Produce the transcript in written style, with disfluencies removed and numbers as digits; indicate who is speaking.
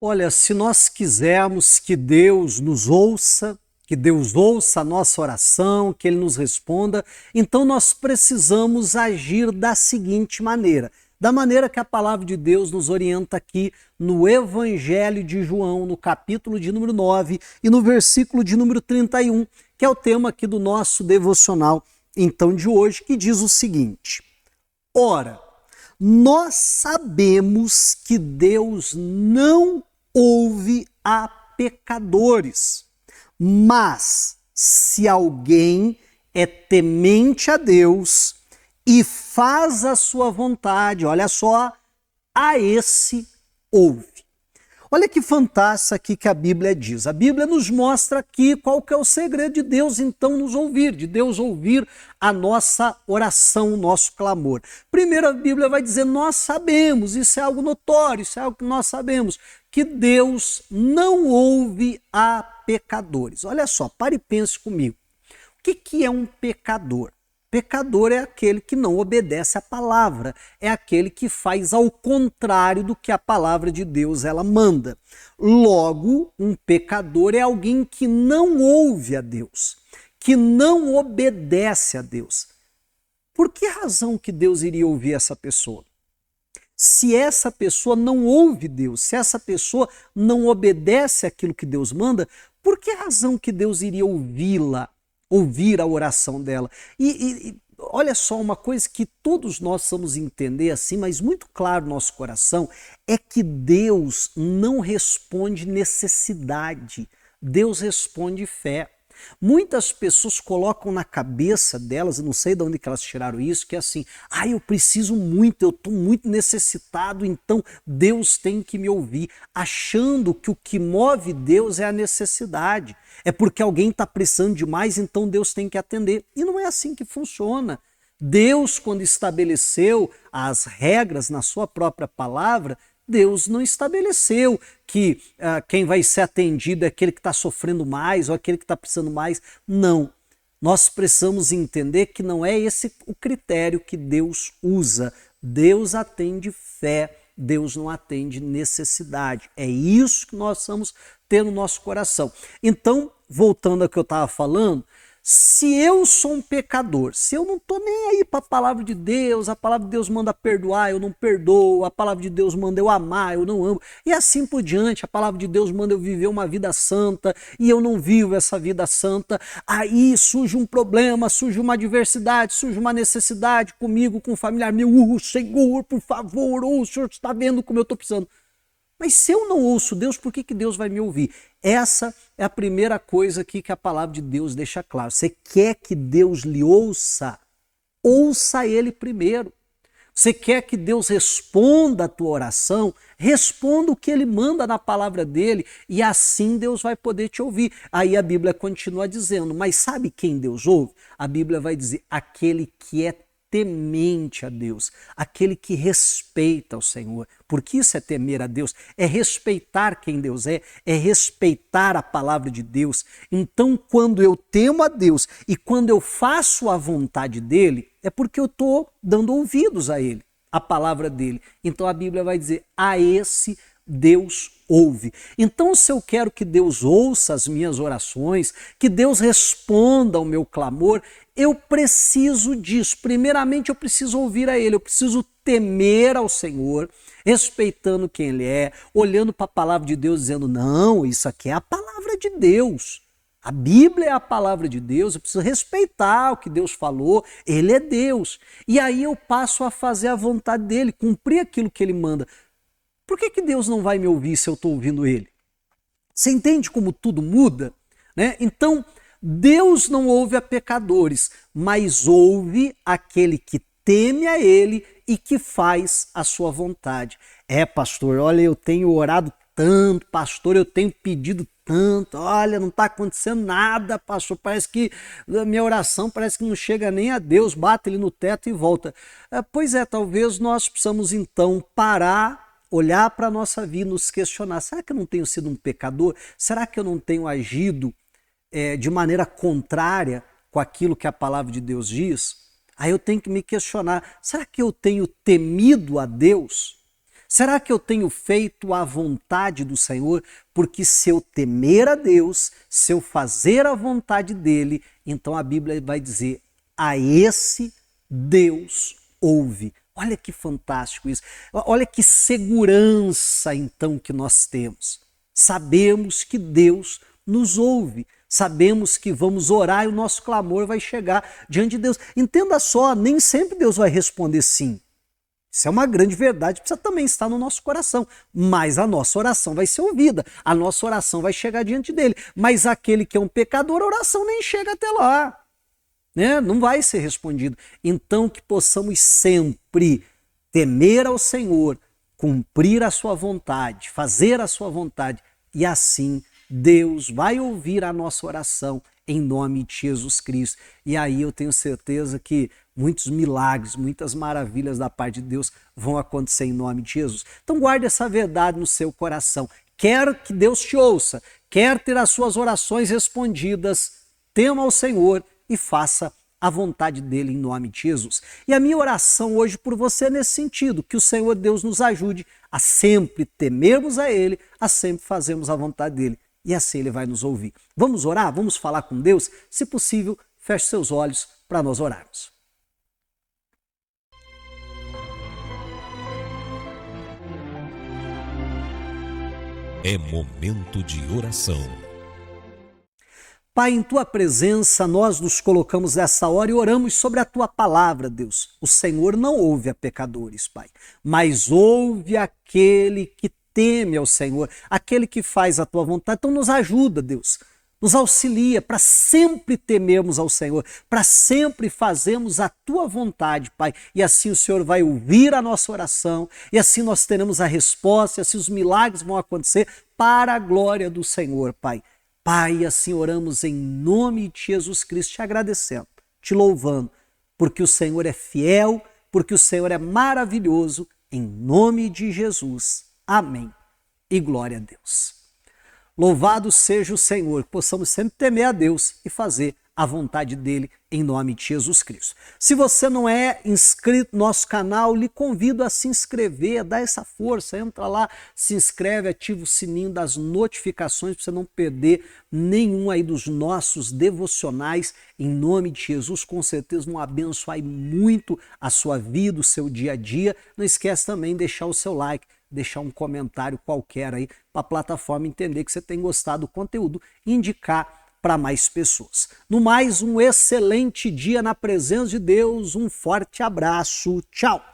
Speaker 1: Olha, se nós quisermos que Deus nos ouça, que Deus ouça a nossa oração, que Ele nos responda, então nós precisamos agir da seguinte maneira, da maneira que a palavra de Deus nos orienta aqui no Evangelho de João, no capítulo de número 9 e no versículo de número 31, que é o tema aqui do nosso devocional, então, de hoje, que diz o seguinte: Ora, nós sabemos que Deus não ouve a pecadores, mas se alguém é temente a Deus e faz a sua vontade, olha só, a esse ouve. Olha que fantástico aqui que a Bíblia diz. A Bíblia nos mostra aqui qual que é o segredo de Deus então nos ouvir, de Deus ouvir a nossa oração, o nosso clamor. Primeiro a Bíblia vai dizer, nós sabemos, isso é algo notório, isso é algo que nós sabemos, que Deus não ouve a pecadores. Olha só, pare e pense comigo. O que é um pecador? Pecador é aquele que não obedece à palavra, é aquele que faz ao contrário do que a palavra de Deus ela manda. Logo, um pecador é alguém que não ouve a Deus, que não obedece a Deus. Por que razão que Deus iria ouvir essa pessoa? Se essa pessoa não ouve Deus, se essa pessoa não obedece aquilo que Deus manda, por que razão que Deus iria ouvi-la? Ouvir a oração dela. E olha só, uma coisa que todos nós precisamos entender assim, mas muito claro no nosso coração, é que Deus não responde necessidade, Deus responde fé. Muitas pessoas colocam na cabeça delas, eu não sei de onde que elas tiraram isso, que é assim, eu preciso muito, eu estou muito necessitado, então Deus tem que me ouvir, achando que o que move Deus é a necessidade, é porque alguém está precisando demais, então Deus tem que atender. E não é assim que funciona. Deus, quando estabeleceu as regras na sua própria palavra, Deus não estabeleceu que quem vai ser atendido é aquele que está sofrendo mais ou aquele que está precisando mais. Não. Nós precisamos entender que não é esse o critério que Deus usa. Deus atende fé, Deus não atende necessidade. É isso que nós precisamos ter no nosso coração. Então, voltando ao que eu estava falando, se eu sou um pecador, se eu não estou nem aí para a palavra de Deus, a palavra de Deus manda perdoar, eu não perdoo, a palavra de Deus manda eu amar, eu não amo, e assim por diante, a palavra de Deus manda eu viver uma vida santa, e eu não vivo essa vida santa, aí surge um problema, surge uma adversidade, surge uma necessidade comigo, com um familiar meu, Senhor, por favor, o Senhor está vendo como eu estou precisando. Mas se eu não ouço Deus, por que Deus vai me ouvir? Essa é a primeira coisa aqui que a palavra de Deus deixa claro. Você quer que Deus lhe ouça? Ouça Ele primeiro. Você quer que Deus responda a tua oração? Responda o que Ele manda na palavra dEle e assim Deus vai poder te ouvir. Aí a Bíblia continua dizendo, mas sabe quem Deus ouve? A Bíblia vai dizer, aquele que é temente a Deus, aquele que respeita o Senhor, porque isso é temer a Deus, é respeitar quem Deus é respeitar a palavra de Deus. Então, quando eu temo a Deus e quando eu faço a vontade dEle, é porque eu estou dando ouvidos a Ele, a palavra dEle. Então a Bíblia vai dizer, a esse Deus ouve. Então, se eu quero que Deus ouça as minhas orações, que Deus responda ao meu clamor, eu preciso disso. Primeiramente, eu preciso ouvir a Ele, eu preciso temer ao Senhor, respeitando quem Ele é, olhando para a palavra de Deus, dizendo, não, isso aqui é a palavra de Deus. A Bíblia é a palavra de Deus, eu preciso respeitar o que Deus falou, Ele é Deus. E aí eu passo a fazer a vontade dEle, cumprir aquilo que Ele manda. Por que Deus não vai me ouvir se eu estou ouvindo Ele? Você entende como tudo muda? Né? Então, Deus não ouve a pecadores, mas ouve aquele que teme a Ele e que faz a sua vontade. Pastor, olha, eu tenho orado tanto, pastor, eu tenho pedido tanto, olha, não está acontecendo nada, pastor, parece que a minha oração parece que não chega nem a Deus, bate ele no teto e volta. Pois é, talvez nós precisamos então parar, olhar para a nossa vida, nos questionar, será que eu não tenho sido um pecador? Será que eu não tenho agido de maneira contrária com aquilo que a palavra de Deus diz? Aí eu tenho que me questionar, será que eu tenho temido a Deus? Será que eu tenho feito a vontade do Senhor? Porque se eu temer a Deus, se eu fazer a vontade dele, então a Bíblia vai dizer: a esse Deus ouve. Olha que fantástico isso. Olha que segurança então que nós temos. Sabemos que Deus nos ouve. Sabemos que vamos orar e o nosso clamor vai chegar diante de Deus. Entenda só, nem sempre Deus vai responder sim. Isso é uma grande verdade, precisa também estar no nosso coração. Mas a nossa oração vai ser ouvida, a nossa oração vai chegar diante dele. Mas aquele que é um pecador, a oração nem chega até lá. Né? Não vai ser respondido. Então que possamos sempre temer ao Senhor, cumprir a sua vontade, fazer a sua vontade, e assim Deus vai ouvir a nossa oração em nome de Jesus Cristo. E aí eu tenho certeza que muitos milagres, muitas maravilhas da parte de Deus vão acontecer em nome de Jesus. Então guarde essa verdade no seu coração. Quer que Deus te ouça, quer ter as suas orações respondidas, tema ao Senhor e faça a vontade dele em nome de Jesus. E a minha oração hoje por você é nesse sentido, que o Senhor Deus nos ajude a sempre temermos a ele, a sempre fazermos a vontade dele. E assim ele vai nos ouvir. Vamos orar? Vamos falar com Deus? Se possível, feche seus olhos para nós orarmos.
Speaker 2: É momento de oração.
Speaker 1: Pai, em Tua presença, nós nos colocamos nessa hora e oramos sobre a Tua palavra, Deus. O Senhor não ouve a pecadores, Pai, mas ouve aquele que teme ao Senhor, aquele que faz a Tua vontade. Então nos ajuda, Deus, nos auxilia para sempre temermos ao Senhor, para sempre fazermos a Tua vontade, Pai. E assim o Senhor vai ouvir a nossa oração, e assim nós teremos a resposta, e assim os milagres vão acontecer para a glória do Senhor, Pai. Pai, assim oramos em nome de Jesus Cristo, te agradecendo, te louvando, porque o Senhor é fiel, porque o Senhor é maravilhoso, em nome de Jesus. Amém. E glória a Deus. Louvado seja o Senhor, que possamos sempre temer a Deus e fazer a vontade dele em nome de Jesus Cristo. Se você não é inscrito no nosso canal, lhe convido a se inscrever, a dar essa força, entra lá, se inscreve, ativa o sininho das notificações para você não perder nenhum aí dos nossos devocionais em nome de Jesus. Com certeza vão abençoar muito a sua vida, o seu dia a dia. Não esquece também de deixar o seu like, deixar um comentário qualquer aí para a plataforma entender que você tem gostado do conteúdo e indicar para mais pessoas. No mais, um excelente dia na presença de Deus, um forte abraço, tchau!